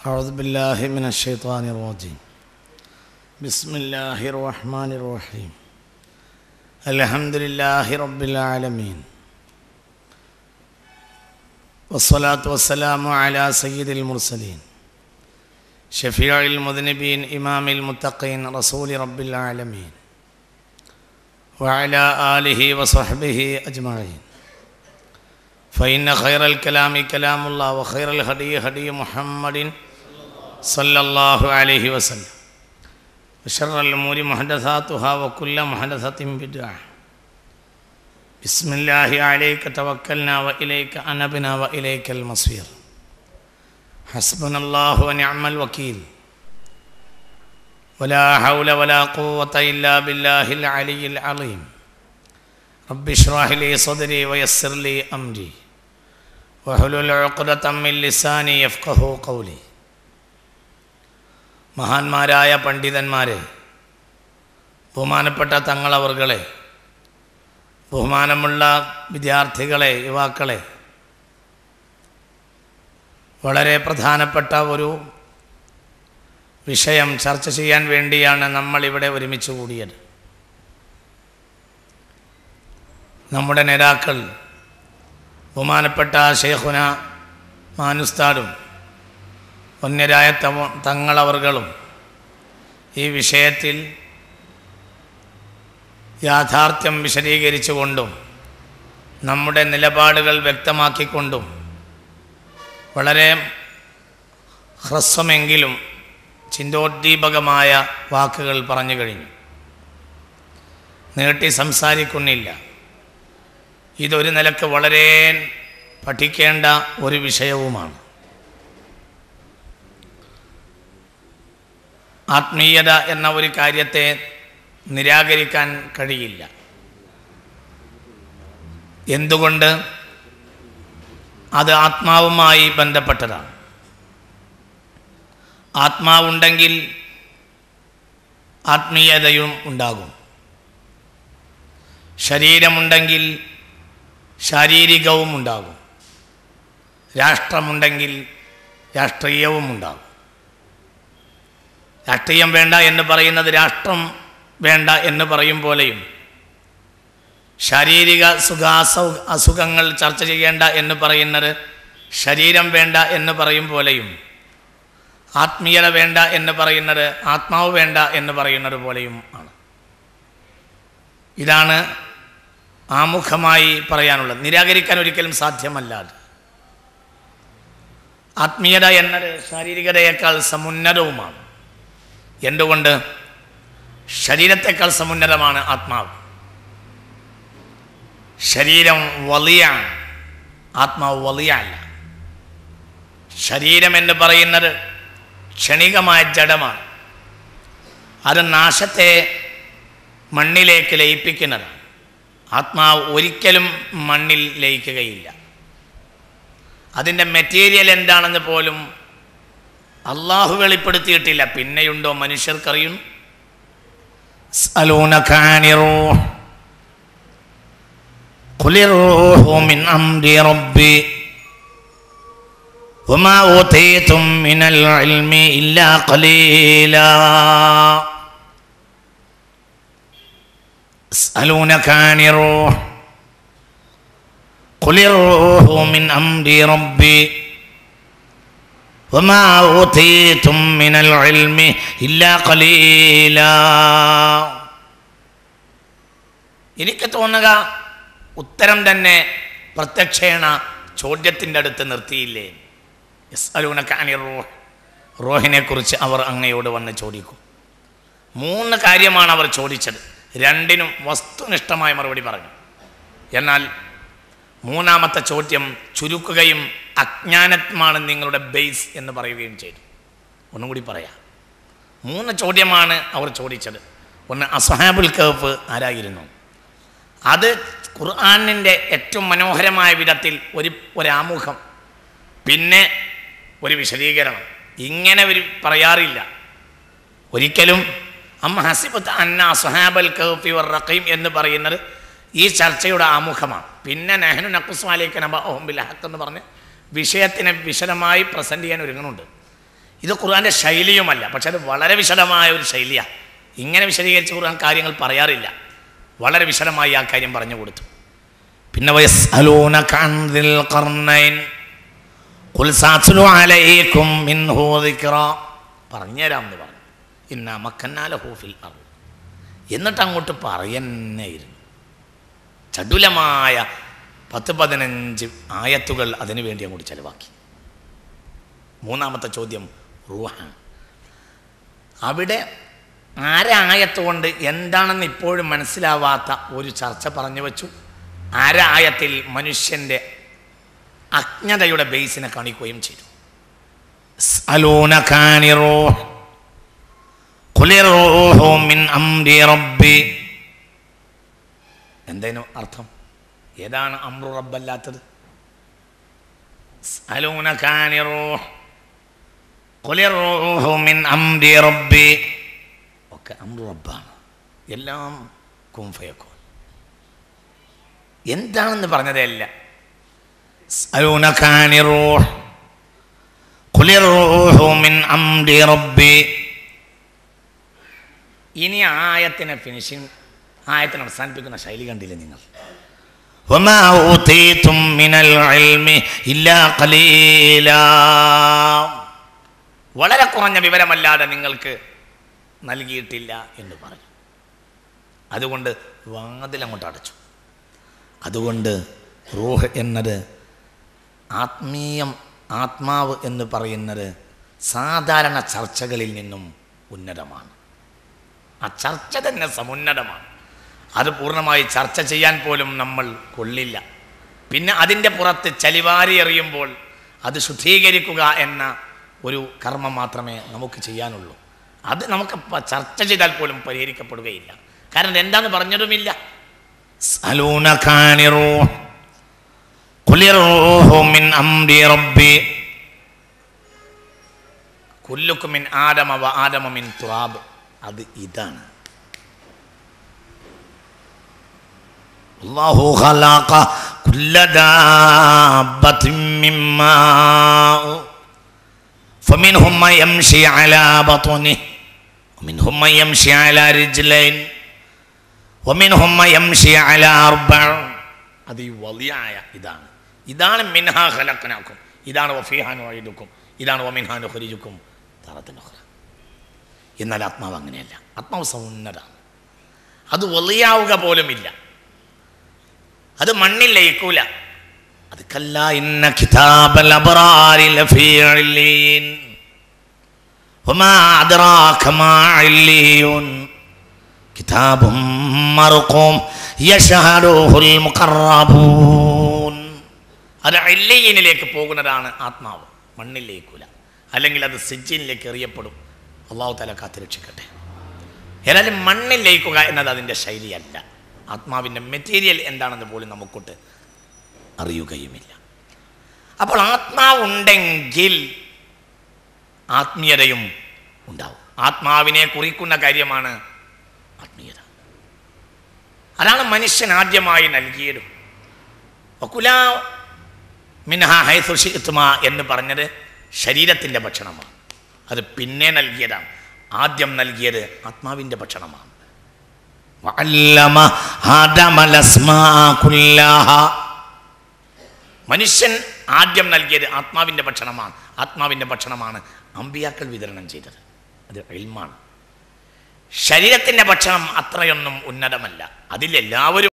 أعوذ بالله من الشيطان الرجيم بسم الله الرحمن الرحيم الحمد لله رب العالمين والصلاة والسلام على سيد المرسلين شفيع المذنبين إمام المتقين رسول رب العالمين وعلى آله وصحبه أجمعين فإن خير الكلام كلام الله وخير الهدي هدي محمد صلى الله عليه وسلم وشر الأمور محدثاتها وكل محدثة بدعة بسم الله عليك توكلنا وإليك أنبنا وإليك المصير حسبنا الله ونعم الوكيل ولا حول ولا قوة إلا بالله العلي العظيم رب اشرح لي صدري ويسر لي أمري واحلل عقدة من لساني يفقهوا قولي മഹാന്മാരായ പണ്ഡിതന്മാരെ, ബഹുമാനപ്പെട്ട തങ്ങളവർകളെ, ബഹുമാനമുള്ള വിദ്യാർത്ഥികളെ, യുവാക്കളെ, വളരെ പ്രധാനപ്പെട്ട ഒരു വിഷയം ചർച്ച ചെയ്യാൻ വേണ്ടിയാണ് നമ്മളിവിടെ ഒരുമിച്ച് കൂടിയത്. നമ്മുടെ നേതാക്കൾ ബഹുമാനപ്പെട്ട ശൈഖുന മാനുസ്താദും വന്യരായ തങ്ങളവർകളും ഈ വിഷയത്തിൽ യാഥാർത്ഥ്യം വിശദീകരിച്ചുകൊണ്ടും നമ്മുടെ നിലപാടുകൾ വ്യക്തമാക്കിക്കൊണ്ടും വളരെ ഹ്രസ്വമെങ്കിലും ചിന്തോദ്ദീപകമായ വാക്കുകൾ പറഞ്ഞു കഴിഞ്ഞു. നീട്ടി സംസാരിക്കുന്നില്ല. ഇതൊരു നിലക്ക് വളരെ പഠിക്കേണ്ട ഒരു വിഷയവുമാണ്. ആത്മീയത എന്ന ഒരു കാര്യത്തെ നിരാകരിക്കാൻ കഴിയില്ല. എന്തുകൊണ്ട്? അത് ആത്മാവുമായി ബന്ധപ്പെട്ടതാണ്. ആത്മാവുണ്ടെങ്കിൽ ആത്മീയതയും ഉണ്ടാകും. ശരീരമുണ്ടെങ്കിൽ ശാരീരികവും ഉണ്ടാകും. രാഷ്ട്രമുണ്ടെങ്കിൽ രാഷ്ട്രീയവും ഉണ്ടാകും. രാഷ്ട്രീയം വേണ്ട എന്ന് പറയുന്നത് രാഷ്ട്രം വേണ്ട എന്ന് പറയും പോലെയും, ശാരീരിക അസുഖങ്ങൾ ചർച്ച ചെയ്യേണ്ട എന്ന് പറയുന്നത് ശരീരം വേണ്ട എന്ന് പറയും പോലെയും, ആത്മീയത വേണ്ട എന്ന് പറയുന്നത് ആത്മാവ് വേണ്ട എന്ന് പറയുന്നത് പോലെയും ആണ്. ഇതാണ് ആമുഖമായി പറയാനുള്ളത്. നിരാകരിക്കാൻ ഒരിക്കലും സാധ്യമല്ലാതെ. ആത്മീയത എന്നത് ശാരീരികതയേക്കാൾ സമുന്നതവുമാണ്. എന്തുകൊണ്ട്? ശരീരത്തേക്കാൾ സമുന്നതമാണ് ആത്മാവ്. ശരീരം വലിയാണ്, ആത്മാവ് വലിയല്ല. ശരീരം എന്ന് പറയുന്നത് ക്ഷണികമായ ജഡമാണ്. അത് നാശത്തെ മണ്ണിലേക്ക് ലയിപ്പിക്കുന്നതാണ്. ആത്മാവ് ഒരിക്കലും മണ്ണിൽ ലയിക്കുകയില്ല. അതിൻ്റെ മെറ്റീരിയൽ എന്താണെന്ന് പോലും അള്ളാഹു വെളിപ്പെടുത്തിയിട്ടില്ല. പിന്നെയുണ്ടോ മനുഷ്യർക്കറിയും? وما أوتيتم من العلم إلا قليلا. എനിക്ക് തോന്നുക ഉത്തരം തന്നെ പ്രത്യക്ഷേണ ചോദ്യത്തിൻ്റെ അടുത്ത് നിർത്തിയില്ലേ? യസ്അലൂനക അനി റൂഹ്, റൂഹിനെ കുറിച്ച് അവർ അങ്ങയോട് വന്ന് ചോദിക്കും. 3 കാര്യമാണ് അവർ ചോദിച്ചത്. 2നും വസ്തുനിഷ്ഠമായ മറുപടി പറഞ്ഞു. എന്നാൽ 3ാമത്തെ ചോദ്യം ചുരുക്കുകയും അജ്ഞാനമാണ് നിങ്ങളുടെ ബേസ് എന്ന് പറയുകയും ചെയ്തു. ഒന്നും കൂടി പറയാം. 3 ചോദ്യമാണ് അവർ ചോദിച്ചത്. ഒന്ന്, അസ്ഹാബുൽ കഹ്ഫ് ആരായിരുന്നു? അത് ഖുർആനിൻ്റെ ഏറ്റവും മനോഹരമായ വിധത്തിൽ ഒരാമുഖം, പിന്നെ ഒരു വിശദീകരണം. ഇങ്ങനെ ഒരു പറയാറില്ല ഒരിക്കലും. അമ്മ ഹസിബത അന്ന അസ്ഹാബൽ കഹ്ഫി വറഖീം എന്ന് പറയുന്നത് ഈ ചർച്ചയുടെ ആമുഖമാണ്. പിന്നെ നഹ്നു നഖ്സു അലൈക നബഅഹും ബിൽ ഹഖ് എന്ന് പറഞ്ഞ് വിഷയത്തിനെ വിശദമായി പ്രസൻറ്റ് ചെയ്യാൻ ഒരുങ്ങുന്നുണ്ട്. ഇത് ഖുർആൻ്റെ ശൈലിയുമല്ല, പക്ഷെ അത് വളരെ വിശദമായ ഒരു ശൈലിയാണ്. ഇങ്ങനെ വിശദീകരിച്ച് ഖുർആൻ കാര്യങ്ങൾ പറയാറില്ല. വളരെ വിശദമായി ആ കാര്യം പറഞ്ഞു കൊടുത്തു. പിന്നെ വയസ്അലൂനക അൻ ദിൽ ഖർനൈൻ ഖുൽ സഅത്ലു അലൈക്കും മിൻഹു ദിക്റാ, പറഞ്ഞുതരാമെന്ന് പറഞ്ഞു. ഇന്നാ മക്കന്നാ ലഹു ഫിൽ അർദ്, എന്നിട്ട് അങ്ങോട്ട് പറയുന്നേയിരുന്നു. ചടുലമായ 10-15 ആയത്തുകൾ അതിനു വേണ്ടി അങ്ങോട്ട് ചെലവാക്കി. മൂന്നാമത്തെ ചോദ്യം റൂഹാണ്. അവിടെ ആരായത്ത് കൊണ്ട് എന്താണെന്ന് ഇപ്പോഴും മനസ്സിലാവാത്ത ഒരു ചർച്ച പറഞ്ഞു വച്ചു. ആരായത്തിൽ മനുഷ്യൻ്റെ അജ്ഞതയുടെ ബേസിനെ കാണിക്കുകയും ചെയ്തു. എന്തേനു അർത്ഥം? ഏതാണ് അംറു റബ്ബല്ലാത്തത്? ഒക്കെ അംറു റബ്ബാണ്. എല്ലാം കുൻ ഫയകൂൻ. എന്താണെന്ന് പറഞ്ഞതല്ല. ഇനി ആയത്തിനെ ഫിനിഷിംഗ്, ആയത്തിനെ അവസാനിപ്പിക്കുന്ന ശൈലി കണ്ടില്ലേ നിങ്ങൾ? വളരെ കുറഞ്ഞ വിവരമല്ലാതെ നിങ്ങൾക്ക് നൽകിയിട്ടില്ല എന്ന് പറഞ്ഞു. അതുകൊണ്ട് വാതിലങ്ങോട്ട് അടച്ചു. അതുകൊണ്ട് റൂഹ് എന്നത് ആത്മീയം, ആത്മാവ് എന്ന് പറയുന്നത് സാധാരണ ചർച്ചകളിൽ നിന്നും ഉന്നതമാണ്. ആ ചർച്ച തന്നെ സമുന്നതമാണ്. അത് പൂർണ്ണമായി ചർച്ച ചെയ്യാൻ പോലും നമ്മൾ കൊള്ളില്ല. പിന്നെ അതിൻ്റെ പുറത്ത് ചലിവാരി എറിയുമ്പോൾ അത് ശുദ്ധീകരിക്കുക എന്ന ഒരു കർമ്മം മാത്രമേ നമുക്ക് ചെയ്യാനുള്ളൂ. അത് നമുക്ക് ചർച്ച ചെയ്താൽ പോലും പരിഹരിക്കപ്പെടുകയില്ല. കാരണം എന്താന്ന് പറഞ്ഞതുമില്ല. കുല്ലുക്കും മിൻ ആദമ വ ആദമ മിൻ തുറാബ്. അത് ഇതാണ്. അല്ലാഹു ഖലഖ കുല്ല ദാബത്തിൻ മിമ്മാ ഫമിൻഹും മൻ യംശി അലാ ബത്നിഹി വമിൻഹും മൻ യംശി അലാ റിജ്ലൈൻ വമിൻഹും മൻ യംശി അലാ അർബഅ. അത് ഈ വലിയായ ഇതാണ് മിൻഹാ ഖലഖനാകും, ഇതാണ് വഫീഹാ നുഈദുകും, ഇതാണ് വമിൻഹാ നുഖ്രിജുകും തറതൻ ഉഖ്റ. എന്നാൽ ആത്മാവ് അങ്ങനെയല്ല. ആത്മാവ് സൗന്നതാണ്. അത് വലിയാവുക പോലുമില്ല. അത് മണ്ണിൽ ലയിക്കൂല. അത് കല്ലാ ഇന്ന കിതാബൽ അബ്റാരി ലഫീ ഇല്ലീൻ വമാ അദ്റാക മാ ഇല്ലീൻ കിതാബും മർഖൂം യശഹദുഹുൽ മുഖറബൂൻ. അത് ഇല്ലീനിലേക്ക് പോകുന്നതാണ് ആത്മാവ്. മണ്ണിൽ ലയിക്കൂല. അല്ലെങ്കിൽ അത് സിജ്ജിനിലേക്ക് എറിയപ്പെടും. അല്ലാഹു തആല കാത്തുരക്ഷിക്കട്ടെ. ഏതായാലും മണ്ണിൽ ലയിക്കുക എന്നത് അതിൻ്റെ ശൈലിയല്ല. ആത്മാവിൻ്റെ മെറ്റീരിയൽ എന്താണെന്ന് പോലും നമുക്കൊട്ട് അറിയുകയുമില്ല. അപ്പോൾ ആത്മാവുണ്ടെങ്കിൽ ആത്മീയതയും ഉണ്ടാവും. ആത്മാവിനെ കുറിക്കുന്ന കാര്യമാണ് ആത്മീയത. അതാണ് മനുഷ്യൻ ആദ്യമായി നൽകിയത്. വകുലാ മിൻഹാ ഹൈസു ശിഅ്തുമാ എന്ന് പറഞ്ഞത് ശരീരത്തിൻ്റെ ഭക്ഷണമാണ്. അത് പിന്നെ നൽകിയതാണ്. ആദ്യം നൽകിയത് ആത്മാവിൻ്റെ ഭക്ഷണമാണ്. വഅല്ലമ ആദമൽ അസ്മാഅ കുല്ലഹാ. മനുഷ്യൻ ആദ്യം നൽകിയത് ആത്മാവിൻ്റെ ഭക്ഷണമാണ്. ആത്മാവിൻ്റെ ഭക്ഷണമാണ് അമ്പിയാക്കൾ വിതരണം ചെയ്തത്. അത് ഇൽമാണ്. ശരീരത്തിൻ്റെ ഭക്ഷണം അത്രയൊന്നും ഉന്നതമല്ല. അതിലെല്ലാവരും